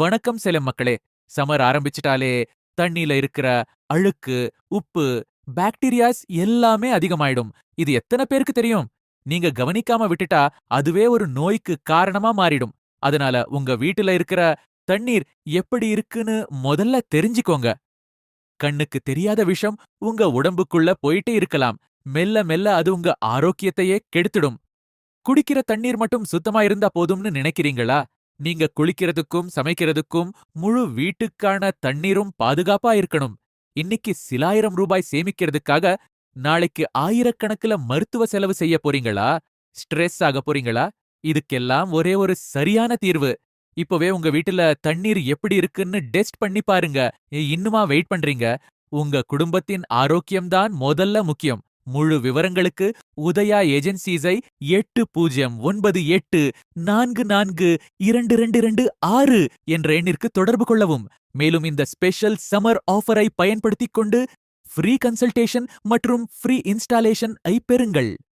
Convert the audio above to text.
வணக்கம் சேலம் மக்களே. சம்மர் ஆரம்பிச்சுட்டாலே தண்ணீல இருக்கிற அழுக்கு, உப்பு, பாக்டீரியாஸ் எல்லாமே அதிகமாயிடும். இது எத்தன பேருக்கு தெரியும்? நீங்க கவனிக்காம விட்டுட்டா அதுவே ஒரு நோய்க்கு காரணமா மாறிடும். அதனால உங்க வீட்டுல இருக்கிற தண்ணீர் எப்படி இருக்குன்னு முதல்ல தெரிஞ்சுக்கோங்க. கண்ணுக்கு தெரியாத விஷம் உங்க உடம்புக்குள்ள போயிட்டே இருக்கலாம். மெல்ல மெல்ல அது உங்க ஆரோக்கியத்தையே கெடுத்துடும். குடிக்கிற தண்ணீர் மட்டும் சுத்தமா இருந்தா போதும்னு நினைக்கிறீங்களா? நீங்க குளிக்கிறதுக்கும் சமைக்கிறதுக்கும் முழு வீட்டுக்கான தண்ணீரும் பாதுகாப்பா இருக்கணும். இன்னைக்கு சிலாயிரம் ரூபாய் சேமிக்கிறதுக்காக நாளைக்கு ஆயிரக்கணக்குல மருத்துவ செலவு செய்ய போறீங்களா? ஸ்ட்ரெஸ் ஆக போறீங்களா? இதுக்கெல்லாம் ஒரே ஒரு சரியான தீர்வு. இப்பவே உங்க வீட்டுல தண்ணீர் எப்படி இருக்குன்னு டெஸ்ட் பண்ணி பாருங்க. இன்னுமா வெயிட் பண்றீங்க? உங்க குடும்பத்தின் ஆரோக்கியம் தான் முதல்ல முக்கியம். முழு விவரங்களுக்கு உதயா ஏஜென்சிஸை 8098442226 என்ற எண்ணிற்கு தொடர்பு கொள்ளவும். மேலும் இந்த ஸ்பெஷல் சம்மர் ஆஃபரை பயன்படுத்திக் கொண்டு ஃப்ரீ கன்சல்டேஷன் மற்றும் ஃப்ரீ இன்ஸ்டாலேஷன் ஐ பெறுங்கள்.